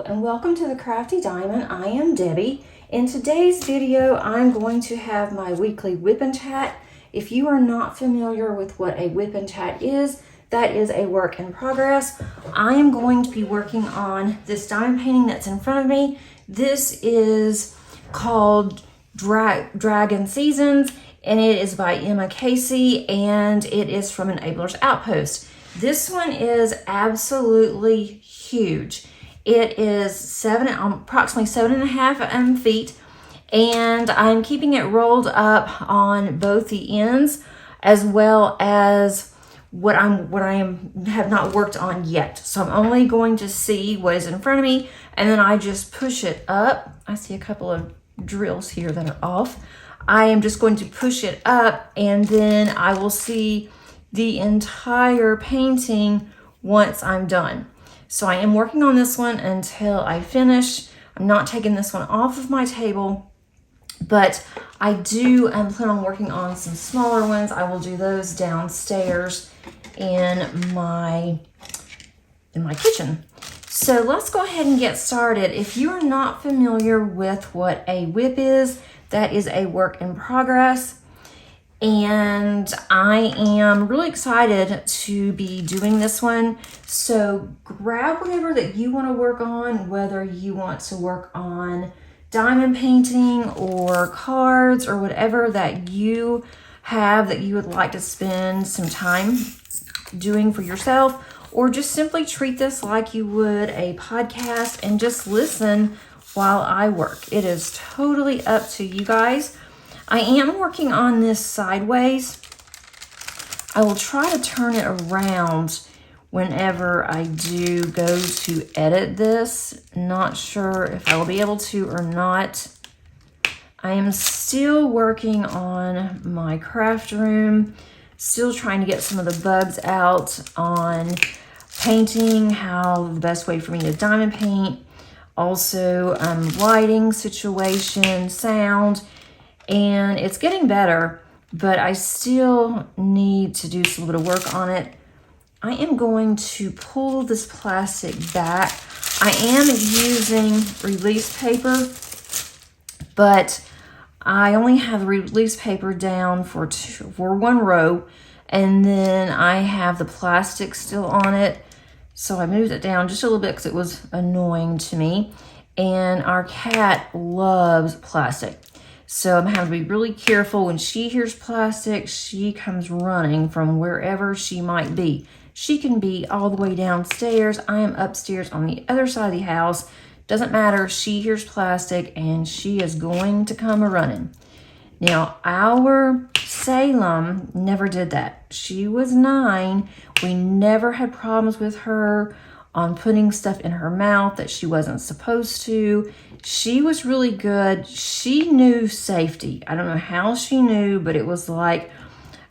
and welcome to the Crafty Diamond. I am Debbie. In today's video, I'm going to have my weekly whip and chat. If you are not familiar with what a whip and chat is, that is a work in progress. I am going to be working on this diamond painting that's in front of me. This is called Dragon Seasons, and it is by Emma Casey, and it is from Enablers Outpost. This one is absolutely huge. It is approximately 7.5 feet, and I'm keeping it rolled up on both the ends, as well as what I have not worked on yet. So I'm only going to see what is in front of me, and then I just push it up. I see a couple of drills here that are off. I am just going to push it up, and then I will see the entire painting once I'm done. So I am working on this one until I finish. I'm not taking this one off of my table, but I do plan on working on some smaller ones. I will do those downstairs in my kitchen. So let's go ahead and get started. If you are not familiar with what a whip is, that is a work in progress. And I am really excited to be doing this one. So grab whatever that you want to work on, whether you want to work on diamond painting or cards or whatever that you have that you would like to spend some time doing for yourself, or just simply treat this like you would a podcast and just listen while I work. It is totally up to you guys. I am working on this sideways. I will try to turn it around whenever I do go to edit this. Not sure if I will be able to or not. I am still working on my craft room, still trying to get some of the bugs out on painting, how the best way for me to diamond paint, also lighting situation, sound. And it's getting better, but I still need to do a little bit of work on it. I am going to pull this plastic back. I am using release paper, but I only have release paper down for one row, and then I have the plastic still on it. So I moved it down just a little bit because it was annoying to me. And our cat loves plastic. So I'm having to be really careful. When she hears plastic, she comes running from wherever she might be. She can be all the way downstairs. I am upstairs on the other side of the house. Doesn't matter. She hears plastic and she is going to come a-running. Now, our Salem never did that. She was 9. We never had problems with her on putting stuff in her mouth that she wasn't supposed to. She was really good. She knew safety. I don't know how she knew, but it was like,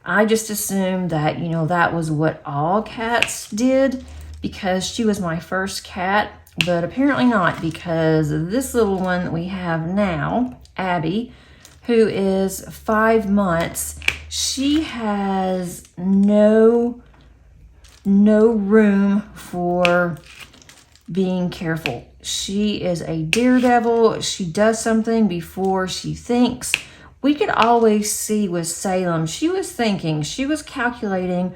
I just assumed that, that was what all cats did because she was my first cat, but apparently not, because this little one that we have now, Abby, who is 5 months, she has no room for being careful. She is a daredevil. She does something before she thinks. We could always see with Salem, she was thinking, she was calculating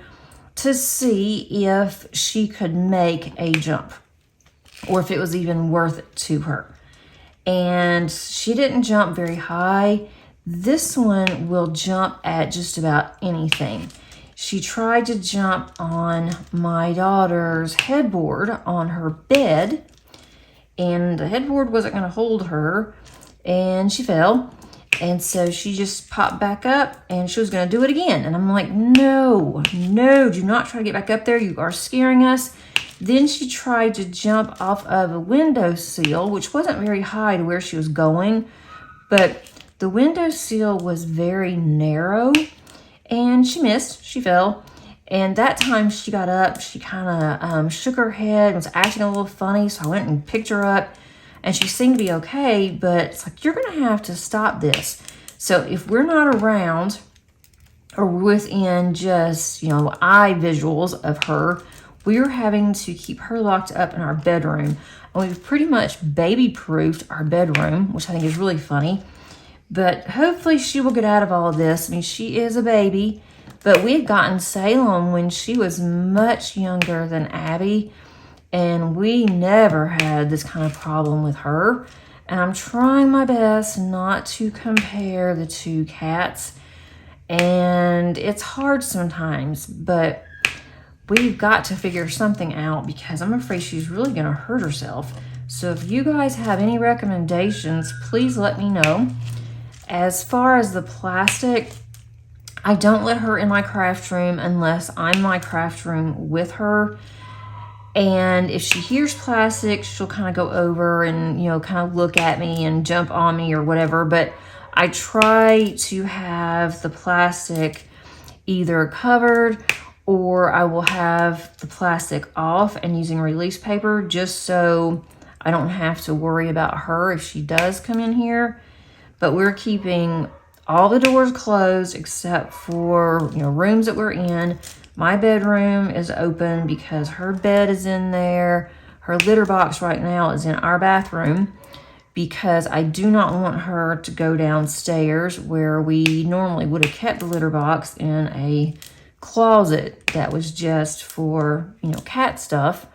to see if she could make a jump or if it was even worth it to her. And she didn't jump very high. This one will jump at just about anything. She tried to jump on my daughter's headboard on her bed, and the headboard wasn't going to hold her, and she fell. And so she just popped back up, and she was going to do it again. And I'm like, no, do not try to get back up there. You are scaring us. Then she tried to jump off of a windowsill, which wasn't very high to where she was going, but the windowsill was very narrow. And she missed, she fell. And that time she got up, she kind of shook her head, was acting a little funny. So I went and picked her up and she seemed to be okay, but it's like, you're gonna have to stop this. So if we're not around or within just, eye visuals of her, we are having to keep her locked up in our bedroom. And we've pretty much baby-proofed our bedroom, which I think is really funny. But hopefully she will get out of all of this. I mean, she is a baby, but we had gotten Salem when she was much younger than Abby, and we never had this kind of problem with her. And I'm trying my best not to compare the two cats, and it's hard sometimes, but we've got to figure something out because I'm afraid she's really going to hurt herself. So if you guys have any recommendations, please let me know. As far as the plastic, I don't let her in my craft room unless I'm in my craft room with her. And if she hears plastic, she'll kind of go over and, you know, kind of look at me and jump on me or whatever. But I try to have the plastic either covered, or I will have the plastic off and using release paper just so I don't have to worry about her if she does come in here. But we're keeping all the doors closed except for, you know, rooms that we're in. My bedroom is open because her bed is in there. Her litter box right now is in our bathroom because I do not want her to go downstairs where we normally would have kept the litter box in a closet that was just for, you know, cat stuff.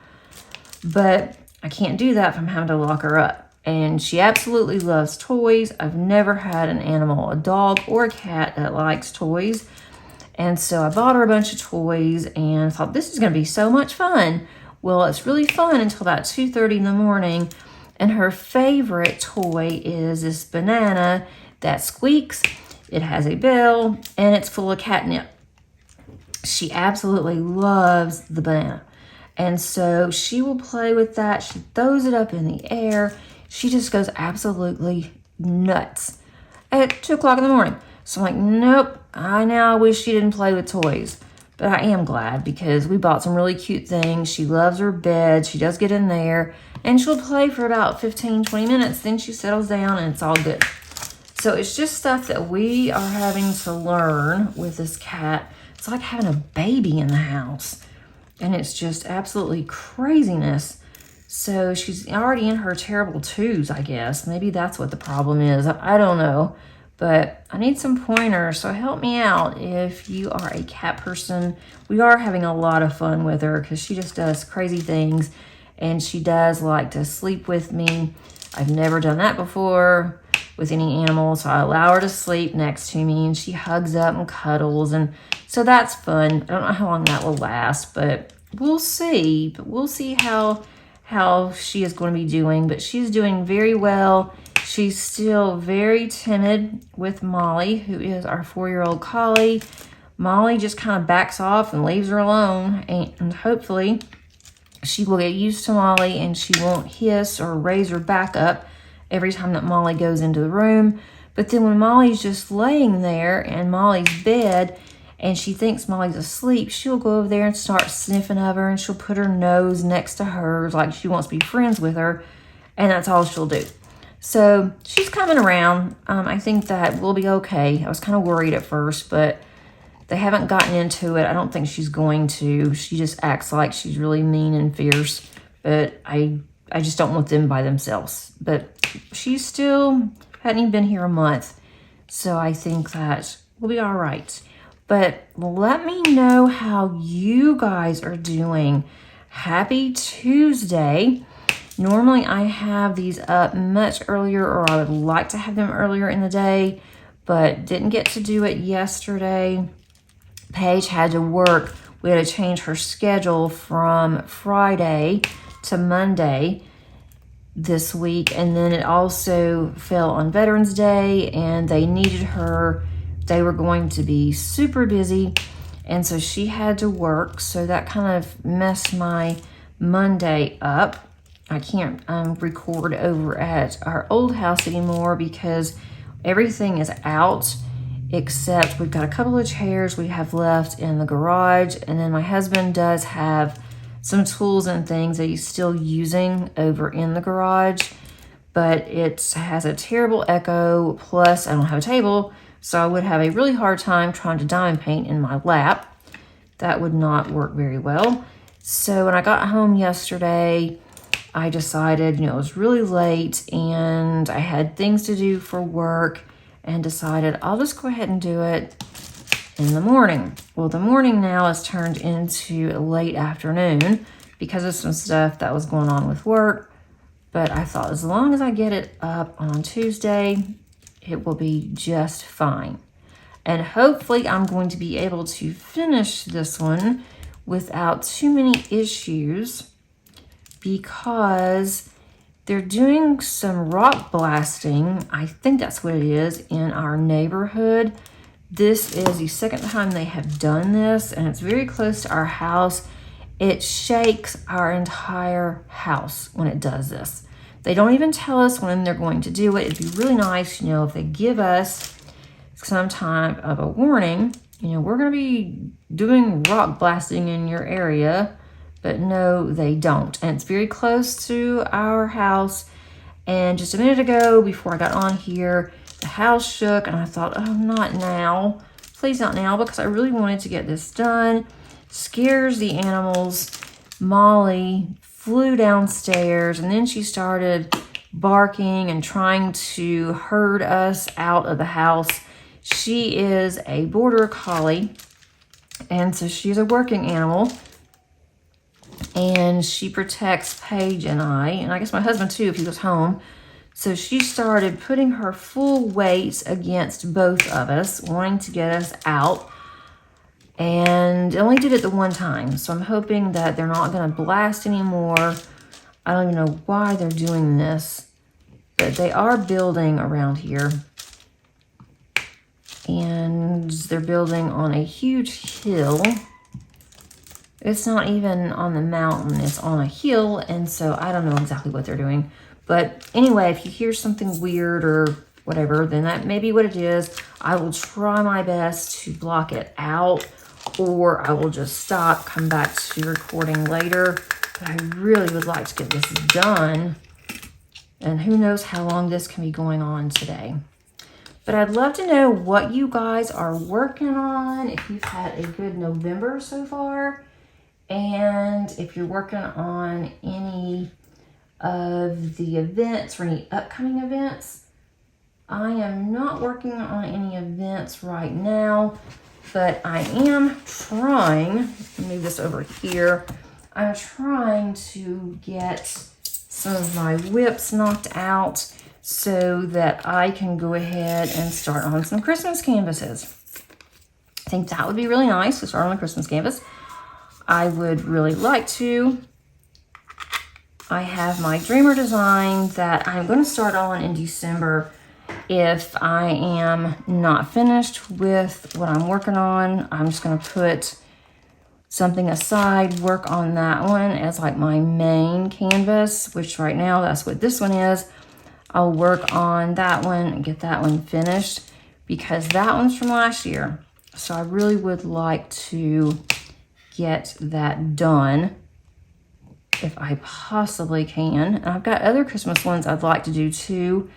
But I can't do that if I'm having to lock her up. And she absolutely loves toys. I've never had an animal, a dog or a cat, that likes toys. And so I bought her a bunch of toys and thought this is going to be so much fun. Well, it's really fun until about 2:30 in the morning. And her favorite toy is this banana that squeaks. It has a bell and it's full of catnip. She absolutely loves the banana. And so she will play with that. She throws it up in the air. She just goes absolutely nuts at 2 o'clock in the morning. So I'm like, nope, I now wish she didn't play with toys. But I am glad because we bought some really cute things. She loves her bed. She does get in there and she'll play for about 15, 20 minutes. Then she settles down and it's all good. So it's just stuff that we are having to learn with this cat. It's like having a baby in the house. And it's just absolutely craziness. So she's already in her terrible twos, I guess. Maybe that's what the problem is. I don't know. But I need some pointers, so help me out if you are a cat person. We are having a lot of fun with her because she just does crazy things. And she does like to sleep with me. I've never done that before with any animal, so I allow her to sleep next to me. And she hugs up and cuddles. And so that's fun. I don't know how long that will last, but we'll see. But we'll see how she is going to be doing, but she's doing very well. She's still very timid with Molly, who is our 4-year-old collie. Molly just kind of backs off and leaves her alone, and hopefully she will get used to Molly and she won't hiss or raise her back up every time that Molly goes into the room. But then when Molly's just laying there in Molly's bed and she thinks Molly's asleep, she'll go over there and start sniffing of her, and she'll put her nose next to hers like she wants to be friends with her, and that's all she'll do. So she's coming around. I think that we'll be okay. I was kind of worried at first, but they haven't gotten into it. I don't think she's going to. She just acts like she's really mean and fierce, but I just don't want them by themselves. But she's still hadn't even been here a month, so I think that we'll be all right. But let me know how you guys are doing. Happy Tuesday. Normally I have these up much earlier, or I would like to have them earlier in the day, but didn't get to do it yesterday. Paige had to work. We had to change her schedule from Friday to Monday this week, and then it also fell on Veterans Day, and they needed her. They were going to be super busy, and so she had to work, so that kind of messed my Monday up. I can't record over at our old house anymore because everything is out except we've got a couple of chairs we have left in the garage, and then my husband does have some tools and things that he's still using over in the garage, but it has a terrible echo, plus I don't have a table, so I would have a really hard time trying to diamond paint in my lap. That would not work very well. So when I got home yesterday, I decided, it was really late and I had things to do for work, and decided I'll just go ahead and do it in the morning. Well, the morning now has turned into late afternoon because of some stuff that was going on with work. But I thought as long as I get it up on Tuesday, it will be just fine. And hopefully I'm going to be able to finish this one without too many issues, because they're doing some rock blasting. I think that's what it is, in our neighborhood. This is the second time they have done this, and it's very close to our house. It shakes our entire house when it does this. They don't even tell us when they're going to do it. It'd be really nice, if they give us some type of a warning, we're going to be doing rock blasting in your area. But no, they don't. And it's very close to our house. And just a minute ago, before I got on here, the house shook, and I thought, oh, not now. Please not now, because I really wanted to get this done. Scares the animals. Molly flew downstairs, and then she started barking and trying to herd us out of the house. She is a border collie, and so she's a working animal, and she protects Paige and I guess my husband too if he was home. So she started putting her full weight against both of us, wanting to get us out, and only did it the one time. So I'm hoping that they're not going to blast anymore. I don't even know why they're doing this, but they are building around here. And they're building on a huge hill. It's not even on the mountain, it's on a hill, and so I don't know exactly what they're doing. But anyway, if you hear something weird or whatever, then that may be what it is. I will try my best to block it out, or I will just stop, come back to recording later. But I really would like to get this done, and who knows how long this can be going on today. But I'd love to know what you guys are working on, if you've had a good November so far, and if you're working on any of the events or any upcoming events. I am not working on any events right now, but I am trying, let me move this over here, I'm trying to get some of my whips knocked out so that I can go ahead and start on some Christmas canvases. I think that would be really nice to start on a Christmas canvas. I would really like to. I have my Dreamer design that I'm going to start on in December if I am not finished with what I'm working on. I'm just going to put something aside, work on that one as like my main canvas, which right now that's what this one is. I'll work on that one and get that one finished because that one's from last year. So I really would like to get that done if I possibly can. And I've got other Christmas ones I'd like to do too,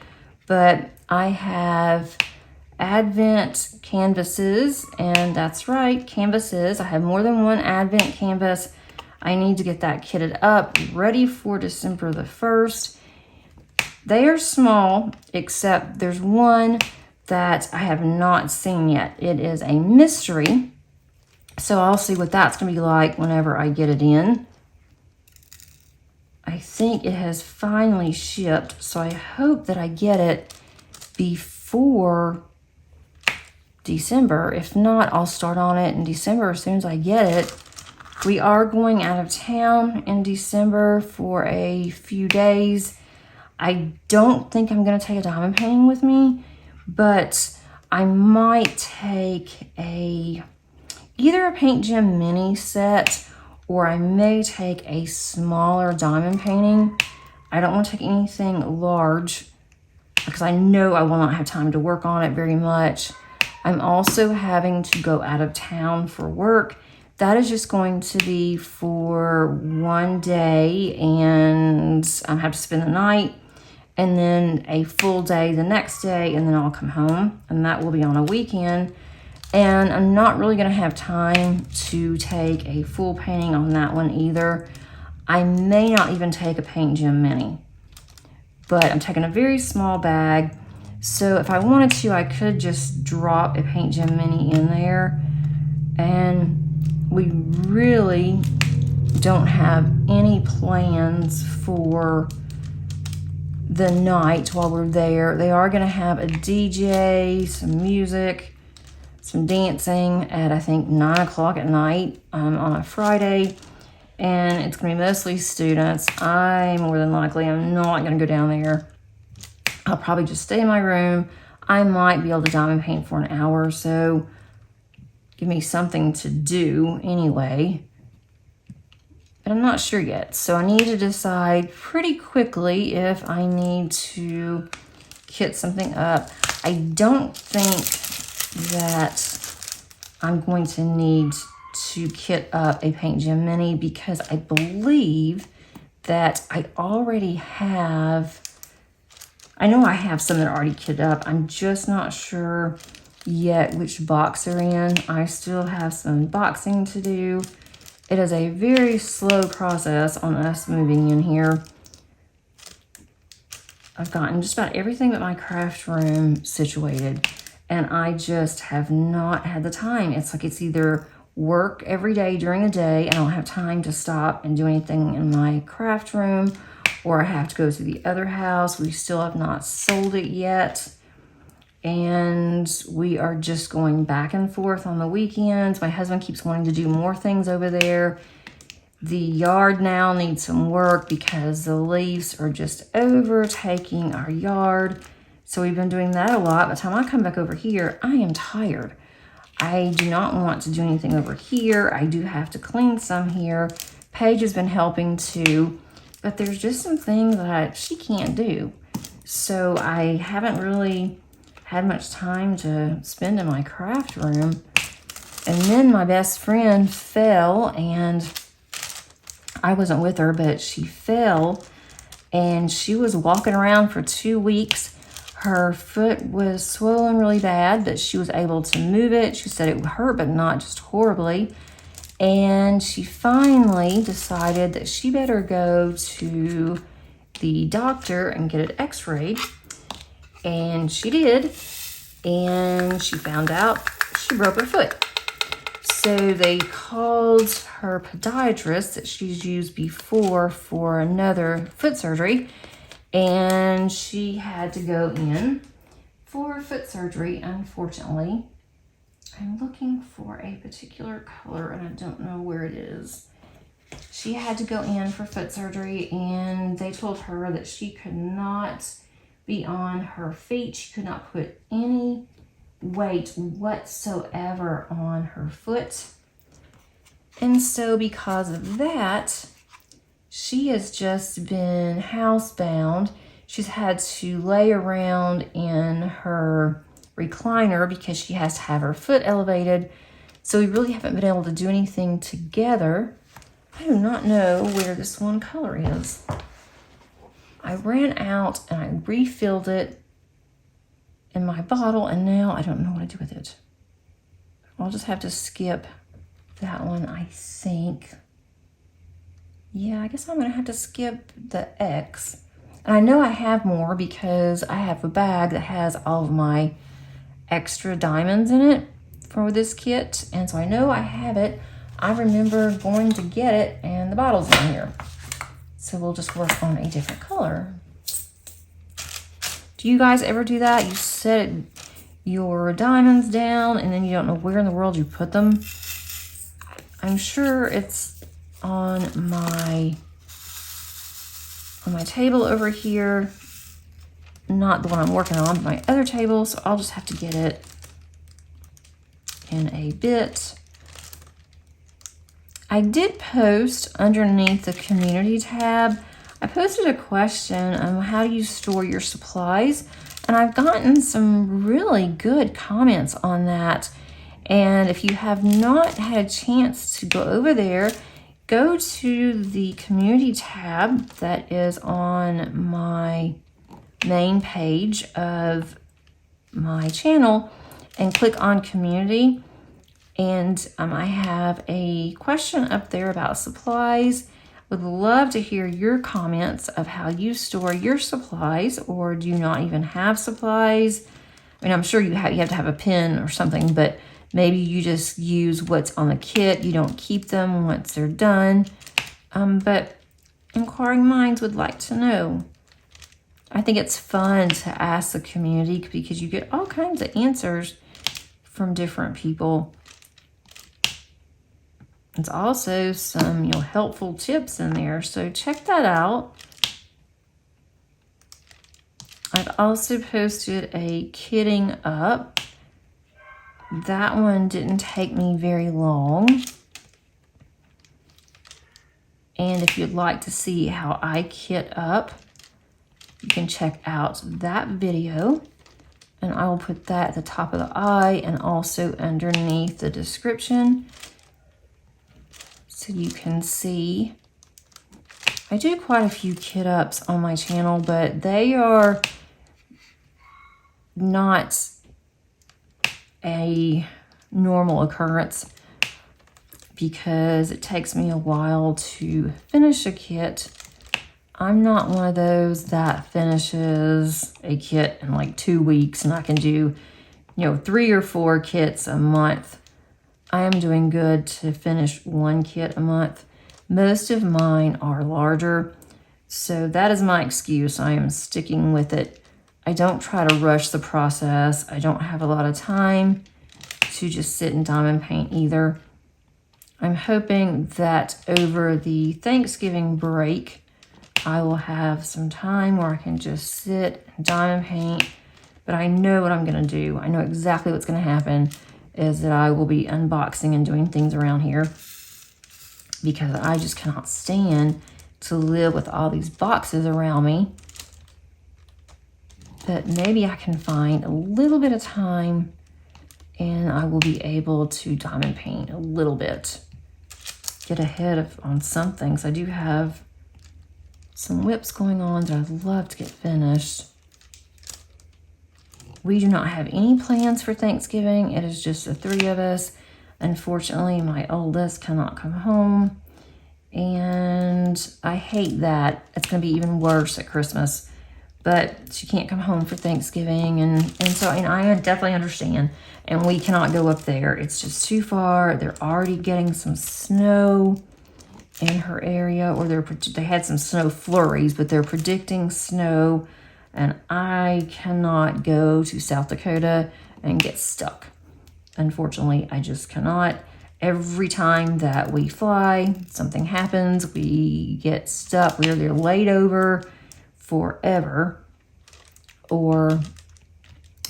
but I have Advent canvases, and that's right, canvases. I have more than one Advent canvas. I need to get that kitted up, ready for December the 1st. They are small, except there's one that I have not seen yet. It is a mystery, so I'll see what that's going to be like whenever I get it in. I think it has finally shipped, so I hope that I get it before December. If not, I'll start on it in December as soon as I get it. We are going out of town in December for a few days. I don't think I'm going to take a diamond painting with me, but I might take either a Paint Gym mini set, or I may take a smaller diamond painting. I don't want to take anything large because I know I will not have time to work on it very much. I'm also having to go out of town for work. That is just going to be for one day, and I have to spend the night, and then a full day the next day, and then I'll come home, and that will be on a weekend. And I'm not really gonna have time to take a full painting on that one either. I may not even take a Paint Gem Mini, but I'm taking a very small bag. So if I wanted to, I could just drop a Paint Gem Mini in there. And we really don't have any plans for the night while we're there. They are gonna have a DJ, some music, some dancing at I think 9 o'clock at night on a Friday. And it's gonna be mostly students. I more than likely am not gonna go down there. I'll probably just stay in my room. I might be able to diamond paint for an hour or so. Give me something to do anyway. But I'm not sure yet. So I need to decide pretty quickly if I need to kit something up. I don't think that I'm going to need to kit up a Paint Gem Mini because I believe that I already have, I know I have some that are already kitted up. I'm just not sure yet which box they're in. I still have some unboxing to do. It is a very slow process on us moving in here. I've gotten just about everything but my craft room situated, and I just have not had the time. It's like it's either work every day during the day, I don't have time to stop and do anything in my craft room, or I have to go to the other house. We still have not sold it yet, and we are just going back and forth on the weekends. My husband keeps wanting to do more things over there. The yard now needs some work because the leaves are just overtaking our yard. So we've been doing that a lot. By the time I come back over here, I am tired. I do not want to do anything over here. I do have to clean some here. Paige has been helping too, but there's just some things that she can't do. So I haven't really had much time to spend in my craft room. And then my best friend fell, and I wasn't with her, but she fell, and she was walking around for 2 weeks. Her foot was swollen really bad, but she was able to move it. She said it hurt, but not just horribly. And she finally decided that she better go to the doctor and get it x-rayed. And she did. And she found out she broke her foot. So they called her podiatrist that she's used before for another foot surgery. And she had to go in for foot surgery, unfortunately. I'm looking for a particular color and I don't know where it is. She had to go in for foot surgery, and they told her that she could not be on her feet. She could not put any weight whatsoever on her foot. And so because of that, she has just been housebound. She's had to lay around in her recliner because she has to have her foot elevated. So we really haven't been able to do anything together. I do not know where this one color is. I ran out and I refilled it in my bottle, and now I don't know what to do with it. I'll just have to skip that one, I think. Yeah, I guess I'm gonna have to skip the X. And I know I have more because I have a bag that has all of my extra diamonds in it for this kit. And so I know I have it. I remember going to get it and the bottle's in here. So we'll just work on a different color. Do you guys ever do that? You set your diamonds down and then you don't know where in the world you put them? I'm sure it's on my table over here, not the one I'm working on, but my other table, so I'll just have to get it in a bit. I did post underneath the community tab, I posted a question on how do you store your supplies, and I've gotten some really good comments on that. And if you have not had a chance to go over there, go to the community tab that is on my main page of my channel and click on community. And I have a question up there about supplies. Would love to hear your comments of how you store your supplies, or do you not even have supplies? I mean, I'm sure you have to have a pen or something, but maybe you just use what's on the kit. You don't keep them once they're done. But inquiring minds would like to know. I think it's fun to ask the community because you get all kinds of answers from different people. There's also some, helpful tips in there, so check that out. I've also posted a kitting up. That one didn't take me very long. And if you'd like to see how I kit up, you can check out that video. And I will put that at the top of the eye and also underneath the description, so you can see. I do quite a few kit ups on my channel, but they are not a normal occurrence because it takes me a while to finish a kit. I'm not one of those that finishes a kit in like 2 weeks and I can do, 3 or 4 kits a month. I am doing good to finish 1 kit a month. Most of mine are larger, so that is my excuse. I am sticking with it. I don't try to rush the process. I don't have a lot of time to just sit and diamond paint either. I'm hoping that over the Thanksgiving break, I will have some time where I can just sit and diamond paint, but I know what I'm gonna do. I know exactly what's gonna happen is that I will be unboxing and doing things around here because I just cannot stand to live with all these boxes around me. But maybe I can find a little bit of time and I will be able to diamond paint a little bit. Get ahead on some things. I do have some whips going on that I'd love to get finished. We do not have any plans for Thanksgiving. It is just the 3 of us. Unfortunately, my oldest cannot come home, and I hate that. It's going to be even worse at Christmas, but she can't come home for Thanksgiving, and so I definitely understand, and we cannot go up there. It's just too far. They're already getting some snow in her area, or they had some snow flurries, but they're predicting snow. And I cannot go to South Dakota and get stuck. Unfortunately, I just cannot. Every time that we fly, something happens, we get stuck. We're either laid over forever, and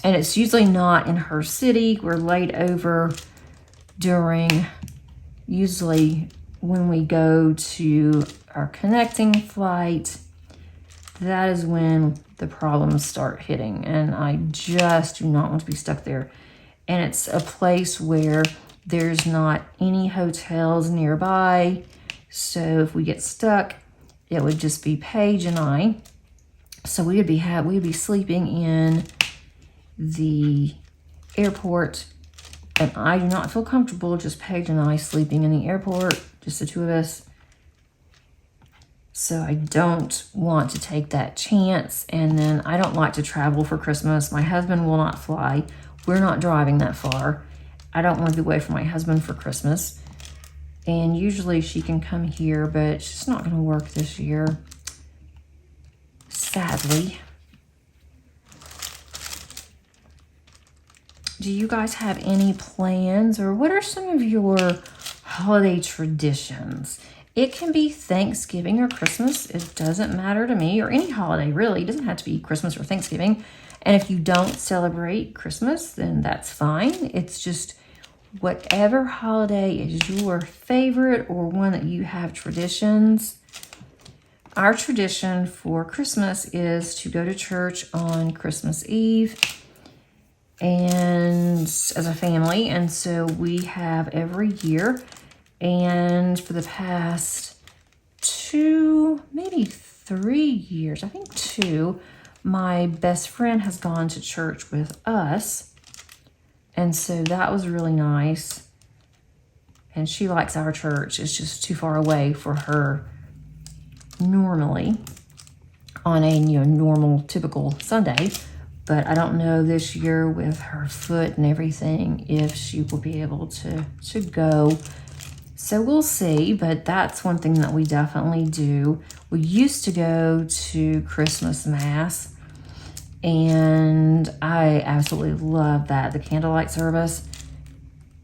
it's usually not in her city. We're laid over usually when we go to our connecting flight. That is when the problems start hitting, and I just do not want to be stuck there. And it's a place where there's not any hotels nearby, so if we get stuck, it would just be Paige and I. So we'd be sleeping in the airport, and I do not feel comfortable just Paige and I sleeping in the airport, just the 2 of us. So I don't want to take that chance. And then I don't like to travel for Christmas. My husband will not fly. We're not driving that far. I don't want to be away from my husband for Christmas. And usually she can come here, but she's not going to work this year, sadly. Do you guys have any plans, or what are some of your holiday traditions? It can be Thanksgiving or Christmas. It doesn't matter to me, or any holiday, really. It doesn't have to be Christmas or Thanksgiving. And if you don't celebrate Christmas, then that's fine. It's just whatever holiday is your favorite or one that you have traditions. Our tradition for Christmas is to go to church on Christmas Eve and as a family. And so we have every year. And for the past 2, maybe 3 years, I think 2, my best friend has gone to church with us. And so that was really nice. and she likes our church. It's just too far away for her normally on a normal, typical Sunday. But I don't know this year with her foot and everything if she will be able to go. So we'll see, but that's one thing that we definitely do. We used to go to Christmas Mass, and I absolutely love that, the candlelight service.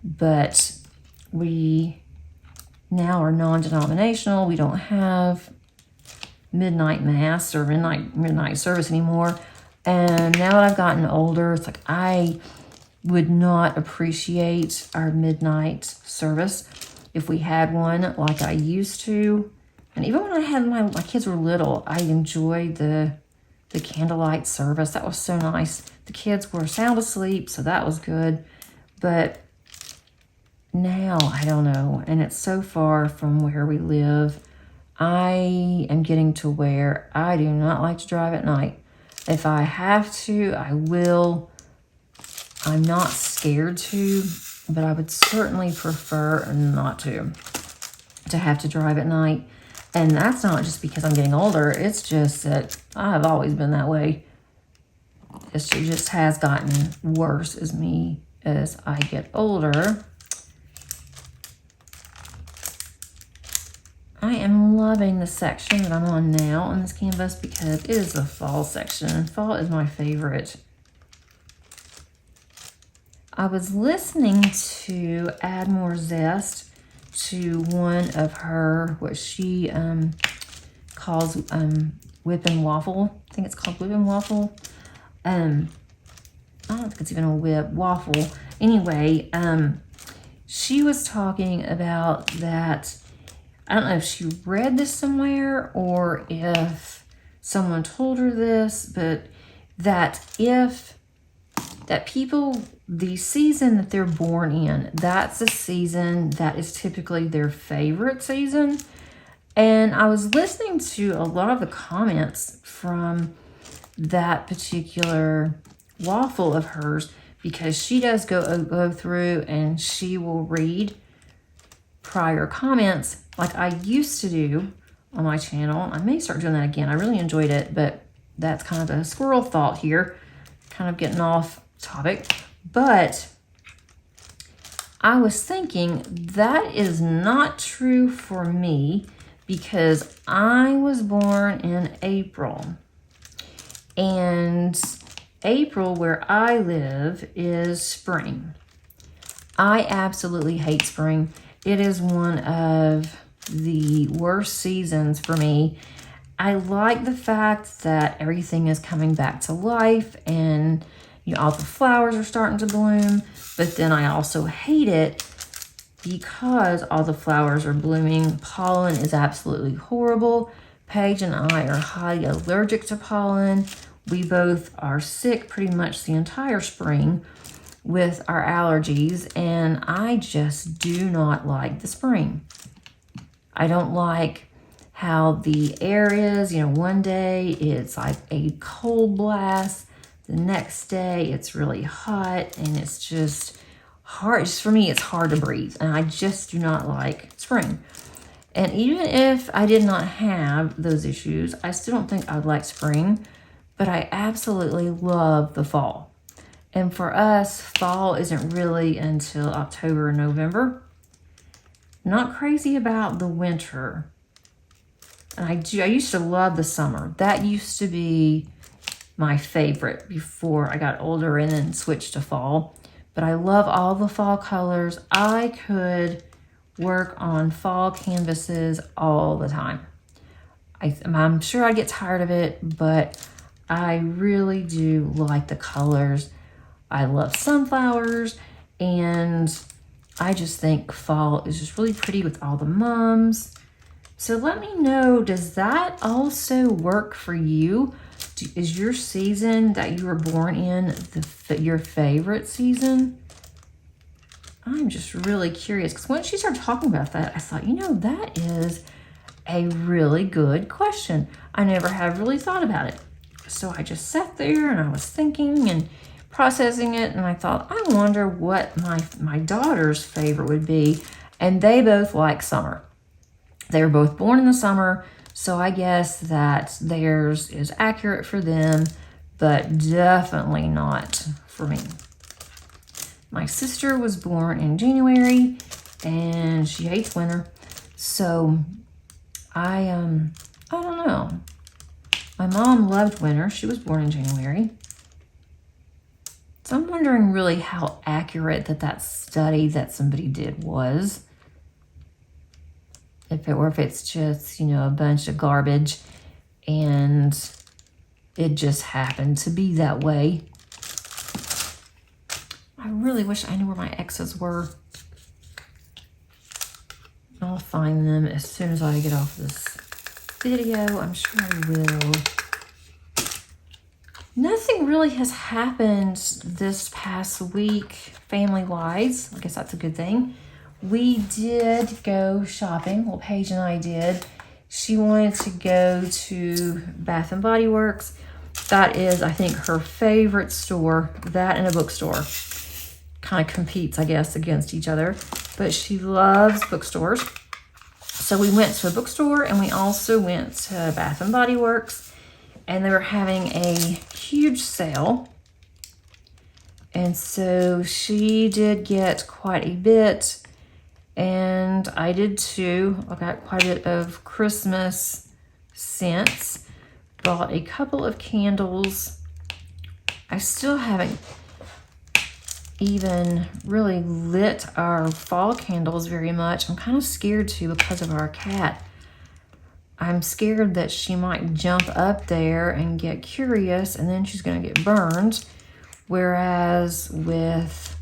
But we now are non-denominational. We don't have midnight Mass or midnight service anymore. And now that I've gotten older, it's like I would not appreciate our midnight service if we had one like I used to. And even when I had my kids were little, I enjoyed the candlelight service. That was so nice. The kids were sound asleep, so that was good. But now, I don't know. And it's so far from where we live. I am getting to where I do not like to drive at night. If I have to, I will. I'm not scared to, but I would certainly prefer not to have to drive at night. And that's not just because I'm getting older. It's just that I've always been that way. It just has gotten worse as I get older. I am loving the section that I'm on now on this canvas because it is the fall section. Fall is my favorite. I was listening to Add More Zest to one of her, what she calls Whip and Waffle. I think it's called Whip and Waffle. I don't think it's even a whip, waffle. Anyway, she was talking about that. I don't know if she read this somewhere or if someone told her this, but that people, the season that they're born in, that's the season that is typically their favorite season. And I was listening to a lot of the comments from that particular waffle of hers because she does go through and she will read prior comments like I used to do on my channel. I may start doing that again. I really enjoyed it, but that's kind of a squirrel thought here, kind of getting off topic. But I was thinking that is not true for me because I was born in April. And April, where I live, is spring. I absolutely hate spring. It is one of the worst seasons for me. I like the fact that everything is coming back to life and all the flowers are starting to bloom, but then I also hate it because all the flowers are blooming. Pollen is absolutely horrible. Paige and I are highly allergic to pollen. We both are sick pretty much the entire spring with our allergies, and I just do not like the spring. I don't like how the air is. One day it's like a cold blast. The next day it's really hot, and it's just hard. For me, it's hard to breathe, and I just do not like spring. And even if I did not have those issues, I still don't think I would like spring, but I absolutely love the fall. And for us, fall isn't really until October and November. Not crazy about the winter. And I used to love the summer. That used to be my favorite before I got older and then switched to fall. But I love all the fall colors. I could work on fall canvases all the time. I'm sure I'd get tired of it, but I really do like the colors. I love sunflowers, and I just think fall is just really pretty with all the mums. So let me know, does that also work for you? Is your season that you were born in your favorite season? I'm just really curious, because when she started talking about that, I thought, that is a really good question. I never have really thought about it. So I just sat there and I was thinking and processing it, and I thought, I wonder what my daughter's favorite would be. And they both like summer. They were both born in the summer, so I guess that theirs is accurate for them, but definitely not for me. My sister was born in January, and she hates winter. So I don't know. My mom loved winter. She was born in January. So I'm wondering really how accurate that study that somebody did was. If it's just, a bunch of garbage and it just happened to be that way. I really wish I knew where my X's were. I'll find them as soon as I get off this video. I'm sure I will. Nothing really has happened this past week, family-wise. I guess that's a good thing. We did go shopping. Well, Paige and I did. She wanted to go to Bath and Body Works. That is, I think, her favorite store. That and a bookstore. Kind of competes, I guess, against each other. But she loves bookstores. So we went to a bookstore and we also went to Bath and Body Works. And they were having a huge sale. And so she did get quite a bit. And I did too. I got quite a bit of Christmas scents. Bought a couple of candles. I still haven't even really lit our fall candles very much. I'm kind of scared to because of our cat. I'm scared that she might jump up there and get curious and then she's going to get burned. Whereas with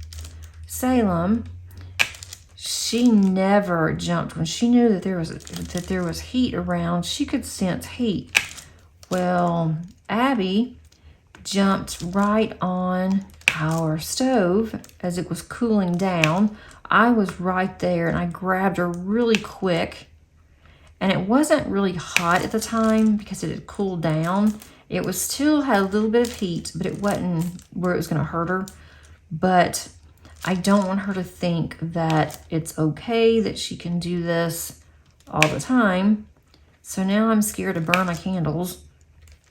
Salem, she never jumped. When she knew that there was heat around, she could sense heat. Well, Abby jumped right on our stove as it was cooling down. I was right there and I grabbed her really quick. And it wasn't really hot at the time because it had cooled down. It was still had a little bit of heat, but it wasn't where it was going to hurt her. But I don't want her to think that it's okay that she can do this all the time. So now I'm scared to burn my candles.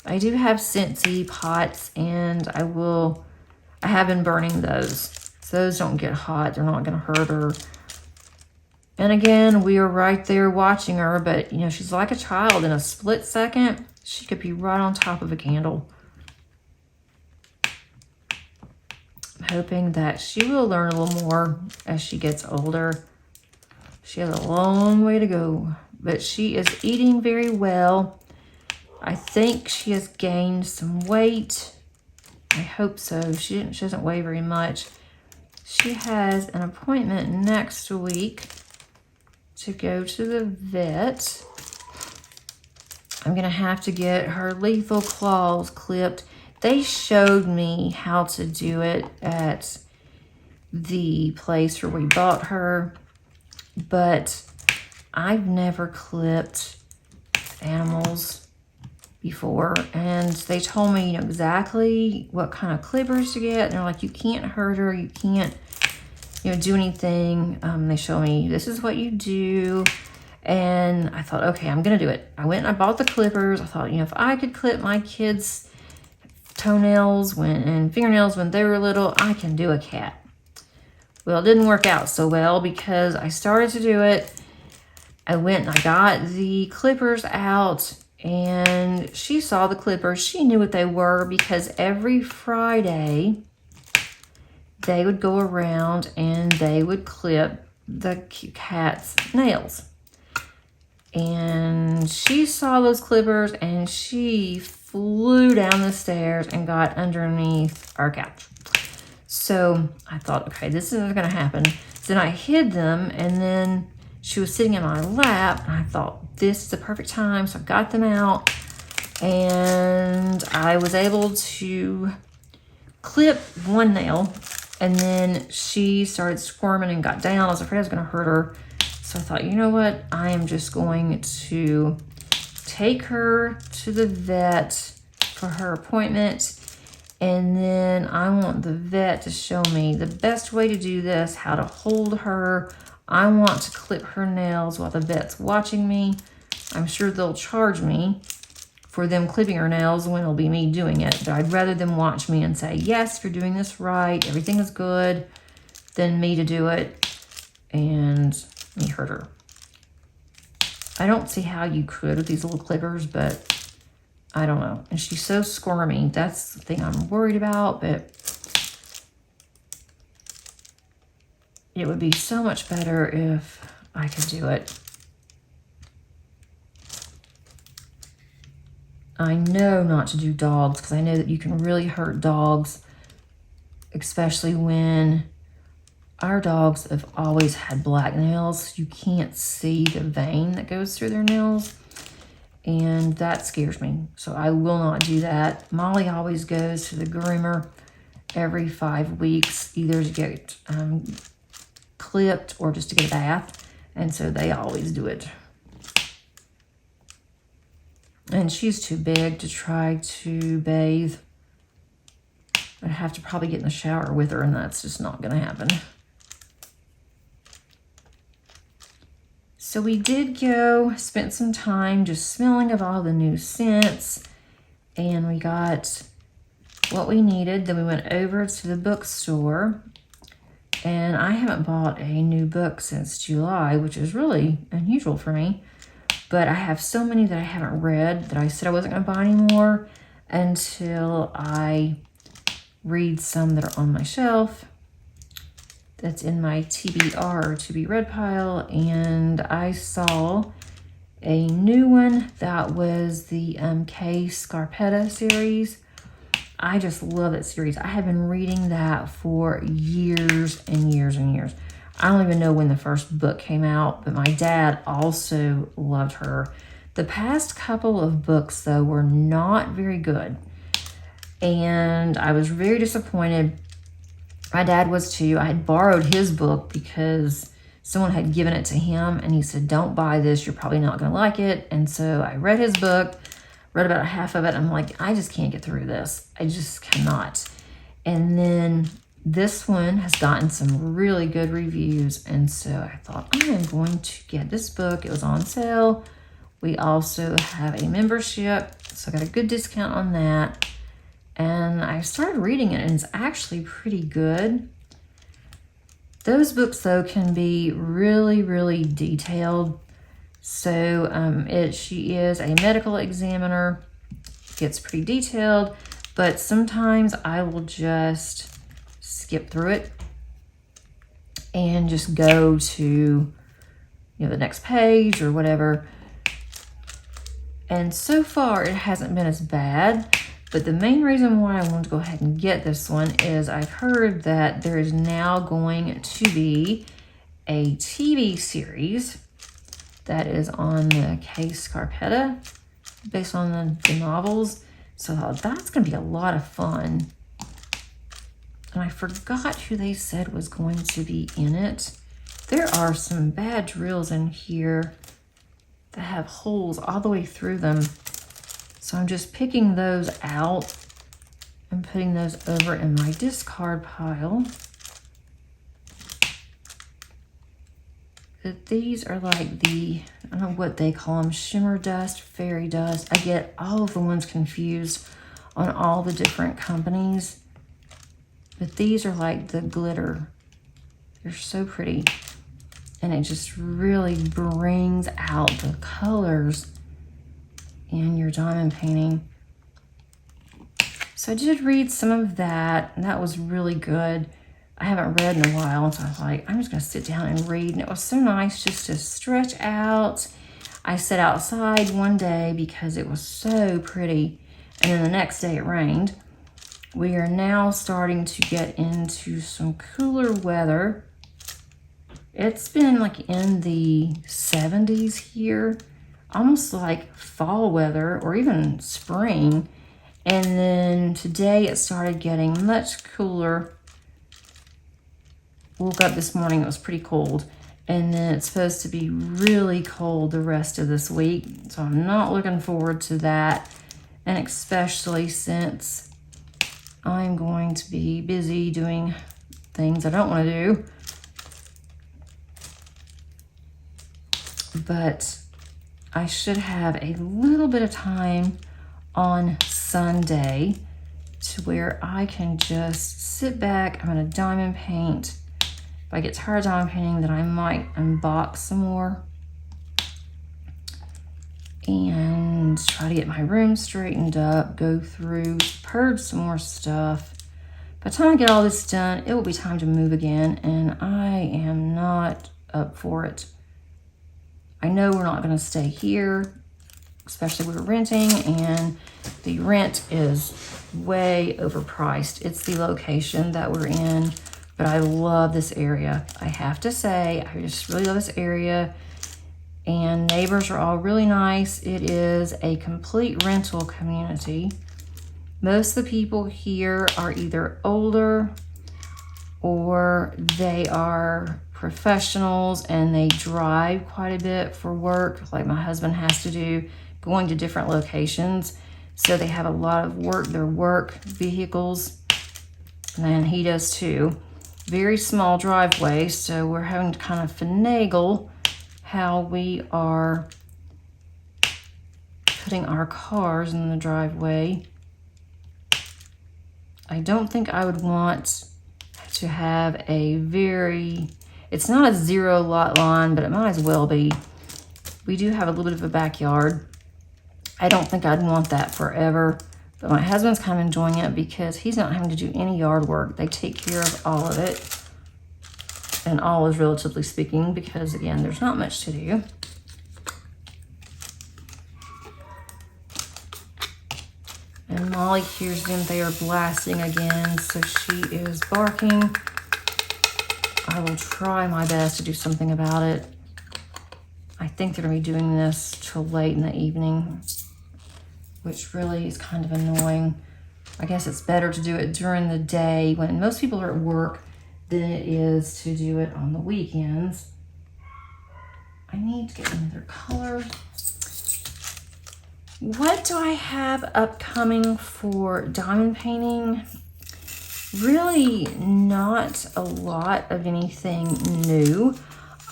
I do have Scentsy pots and I have been burning those. So those don't get hot. They're not going to hurt her. And again, we are right there watching her, but she's like a child. In a split second, she could be right on top of a candle. I'm hoping that she will learn a little more as she gets older. She has a long way to go, but she is eating very well. I think she has gained some weight. I hope so. She doesn't weigh very much. She has an appointment next week to go to the vet. I'm going to have to get her lethal claws clipped. They showed me how to do it at the place where we bought her, but I've never clipped animals before. And they told me exactly what kind of clippers to get. And they're like, you can't hurt her. You can't do anything. They show me this is what you do. And I thought, okay, I'm going to do it. I went and I bought the clippers. I thought, if I could clip my kids' toenails and fingernails when they were little, I can do a cat. Well, it didn't work out so well because I started to do it. I went and I got the clippers out and she saw the clippers. She knew what they were because every Friday they would go around and they would clip the cat's nails. And she saw those clippers and she flew down the stairs and got underneath our couch. So I thought, okay, this isn't going to happen. So then I hid them and then she was sitting in my lap and I thought, this is the perfect time. So I got them out and I was able to clip one nail. And then she started squirming and got down. I was afraid I was going to hurt her. So I thought, you know what? I am just going to take her to the vet for her appointment. And then I want the vet to show me the best way to do this, how to hold her I want to clip her nails while the vet's watching me. I'm sure they'll charge me for them clipping her nails when it'll be me doing it. But I'd rather them watch me and say, yes, you're doing this right, everything is good, than me to do it and me hurt her. I don't see how you could with these little clippers, but I don't know. And she's so squirmy. That's the thing I'm worried about, but it would be so much better if I could do it. I know not to do dogs because I know that you can really hurt dogs, especially when our dogs have always had black nails. You can't see the vein that goes through their nails, and that scares me. So I will not do that. Molly always goes to the groomer every 5 weeks, either to get clipped or just to get a bath, and so they always do it. And she's too big to try to bathe. I'd have to probably get in the shower with her, and that's just not going to happen. So we did go, spent some time just smelling of all the new scents, and we got what we needed. Then we went over to the bookstore, and I haven't bought a new book since July, which is really unusual for me. But I have so many that I haven't read that I said I wasn't going to buy anymore until I read some that are on my shelf. That's in my TBR or to be read pile. And I saw a new one that was the Kay Scarpetta series. I just love that series. I have been reading that for years and years and years. I don't even know when the first book came out, but my dad also loved her. The past couple of books, though, were not very good. And I was very disappointed. My dad was too. I had borrowed his book because someone had given it to him, and he said, don't buy this. You're probably not going to like it. And so I read his book, read about half of it. And I'm like, I just can't get through this. I just cannot. And then this one has gotten some really good reviews, and so I thought I am going to get this book. It was on sale. We also have a membership, so I got a good discount on that. And I started reading it, and it's actually pretty good. Those books, though, can be really, really detailed. So she is a medical examiner. It gets pretty detailed, but sometimes I will just skip through it and just go to the next page or whatever. And so far it hasn't been as bad, but the main reason why I wanted to go ahead and get this one is I've heard that there is now going to be a TV series that is on the Kay Scarpetta based on the novels. So that's going to be a lot of fun. And I forgot who they said was going to be in it. There are some bad drills in here that have holes all the way through them. So I'm just picking those out and putting those over in my discard pile. But these are like I don't know what they call them, shimmer dust, fairy dust. I get all of the ones confused on all the different companies. But these are like the glitter. They're so pretty. And it just really brings out the colors in your diamond painting. So I did read some of that, and that was really good. I haven't read in a while, so I was like, I'm just going to sit down and read. And it was so nice just to stretch out. I sat outside one day because it was so pretty. And then the next day it rained. We are now starting to get into some cooler weather. It's been like in the 70s here, almost like fall weather or even spring. And then today it started getting much cooler. Woke up this morning, it was pretty cold. And then it's supposed to be really cold the rest of this week. So I'm not looking forward to that. And especially since I'm going to be busy doing things I don't want to do. but I should have a little bit of time on Sunday to where I can just sit back. I'm gonna diamond paint. If I get tired of diamond painting, then I might unbox some more and try to get my room straightened up, go through, purge some more stuff. By the time I get all this done, it will be time to move again, and I am not up for it. I know we're not gonna stay here, especially we're renting, and the rent is way overpriced. It's the location that we're in, but I love this area. I have to say, I just really love this area. And neighbors are all really nice. It is a complete rental community. Most of the people here are either older or they are professionals and they drive quite a bit for work, like my husband has to do, going to different locations. So they have a lot of their work vehicles, and he does too. Very small driveway, so we're having to kind of finagle how we are putting our cars in the driveway. I don't think I would want to have it's not a 0 lot line, but it might as well be. We do have a little bit of a backyard. I don't think I'd want that forever, but my husband's kind of enjoying it because he's not having to do any yard work. They take care of all of it. And all is relatively speaking, because again, there's not much to do. And Molly hears them. They are blasting again, so she is barking. I will try my best to do something about it. I think they're gonna be doing this till late in the evening, which really is kind of annoying. I guess it's better to do it during the day when most people are at work than it is to do it on the weekends. I need to get another color. What do I have upcoming for diamond painting? Really not a lot of anything new.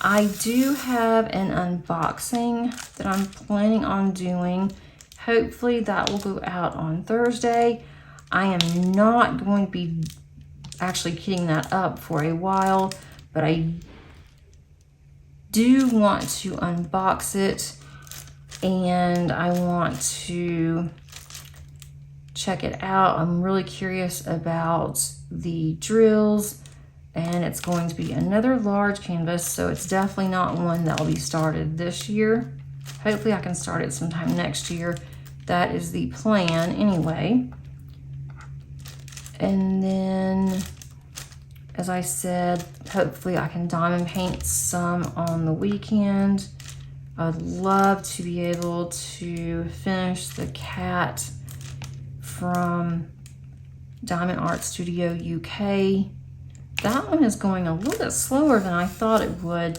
I do have an unboxing that I'm planning on doing. Hopefully that will go out on Thursday. I am not going to be actually keeping that up for a while, but I do want to unbox it and I want to check it out. I'm really curious about the drills, and it's going to be another large canvas, so it's definitely not one that will be started this year. Hopefully I can start it sometime next year. That is the plan anyway. And then, as I said, hopefully I can diamond paint some on the weekend. I'd love to be able to finish the cat from Diamond Art Studio UK. That one is going a little bit slower than I thought it would.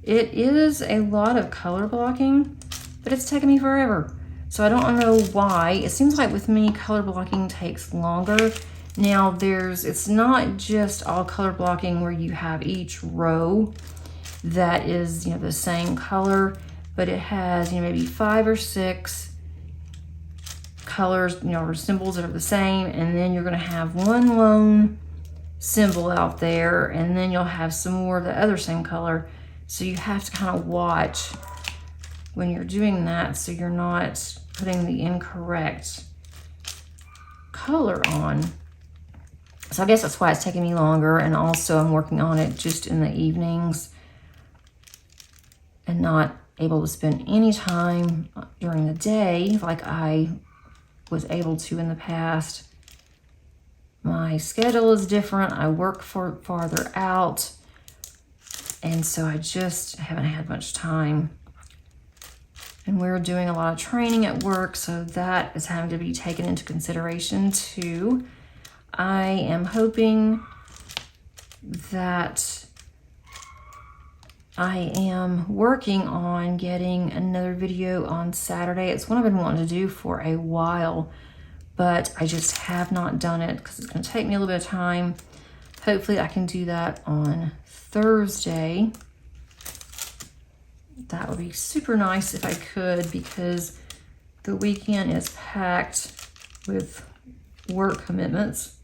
It is a lot of color blocking, but it's taking me forever. So I don't know why. It seems like with me, color blocking takes longer. Now it's not just all color blocking where you have each row that is, the same color, but it has, maybe 5 or 6 colors, or symbols that are the same, and then you're gonna have one lone symbol out there, and then you'll have some more of the other same color. So you have to kind of watch when you're doing that so you're not putting the incorrect color on. So I guess that's why it's taking me longer, and also I'm working on it just in the evenings and not able to spend any time during the day like I was able to in the past. My schedule is different. I work farther out, and so I just haven't had much time. And we're doing a lot of training at work, so that is having to be taken into consideration too. I am hoping that I am working on getting another video on Saturday. It's one I've been wanting to do for a while, but I just have not done it because it's going to take me a little bit of time. Hopefully I can do that on Thursday. That would be super nice if I could, because the weekend is packed with work commitments.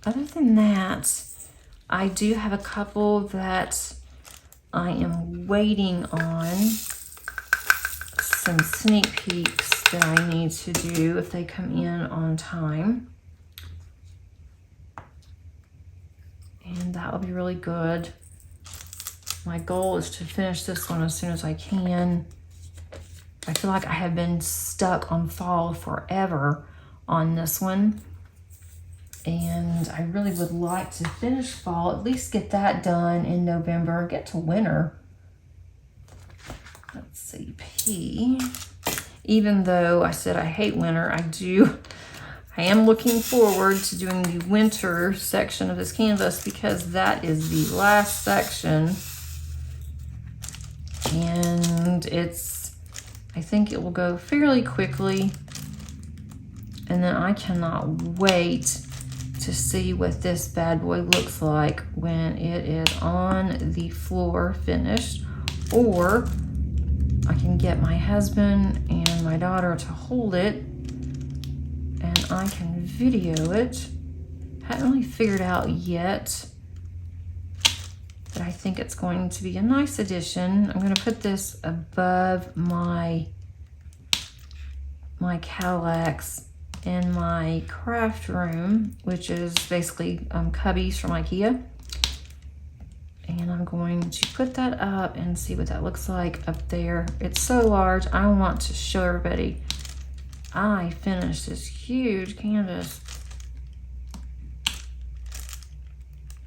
Other than that, I do have a couple that I am waiting on some sneak peeks that I need to do if they come in on time. And that will be really good. My goal is to finish this one as soon as I can. I feel like I have been stuck on fall forever on this one. And I really would like to finish fall, at least get that done in November, get to winter. Let's see, P. Even though I said I hate winter, I am looking forward to doing the winter section of this canvas, because that is the last section. And I think it will go fairly quickly. And then I cannot wait to see what this bad boy looks like when it is on the floor finished, or I can get my husband and my daughter to hold it and I can video it. Haven't really figured out yet, but I think it's going to be a nice addition. I'm going to put this above my Kallax in my craft room, which is basically cubbies from IKEA. And I'm going to put that up and see what that looks like up there. It's so large, I want to show everybody I finished this huge canvas.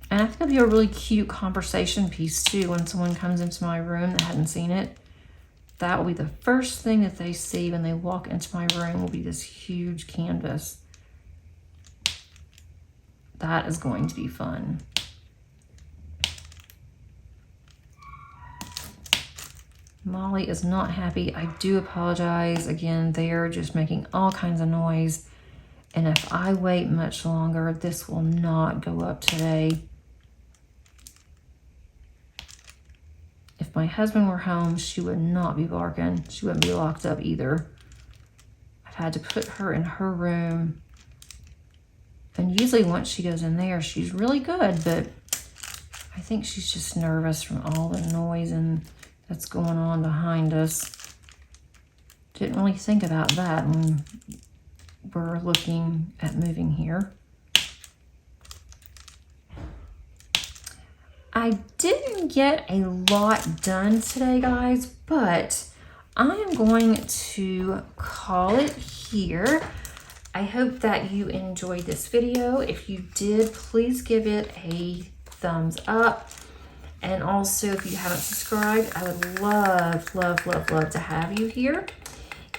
And I think it'll be a really cute conversation piece too when someone comes into my room that hadn't seen it. That will be the first thing that they see when they walk into my room, will be this huge canvas. That is going to be fun. Molly is not happy. I do apologize. Again, they are just making all kinds of noise. And if I wait much longer, this will not go up today. If my husband were home, she would not be barking. She wouldn't be locked up either. I've had to put her in her room. And usually once she goes in there, she's really good, but I think she's just nervous from all the noise and that's going on behind us. Didn't really think about that when we're looking at moving here. I didn't get a lot done today, guys, but I am going to call it here. I hope that you enjoyed this video. If you did, please give it a thumbs up. And also, if you haven't subscribed, I would love, love, love, love to have you here.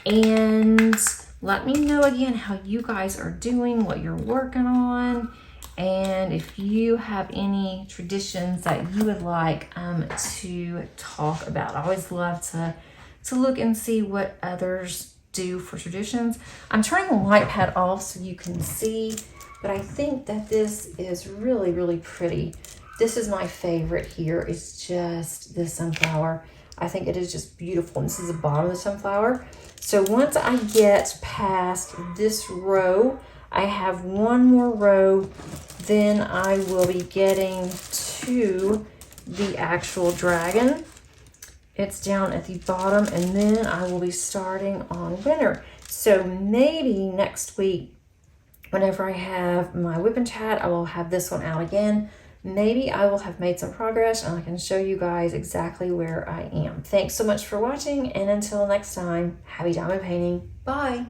And let me know again how you guys are doing, what you're working on. And if you have any traditions that you would like to talk about. I always love to look and see what others do for traditions. I'm turning the light pad off so you can see, but I think that this is really, really pretty. This is my favorite here. It's just the sunflower. I think it is just beautiful. And this is the bottom of the sunflower. So once I get past this row, I have one more row, then I will be getting to the actual dragon. It's down at the bottom, and then I will be starting on winter. So maybe next week, whenever I have my whip and chat, I will have this one out again. Maybe I will have made some progress and I can show you guys exactly where I am. Thanks so much for watching, and until next time, happy diamond painting. Bye.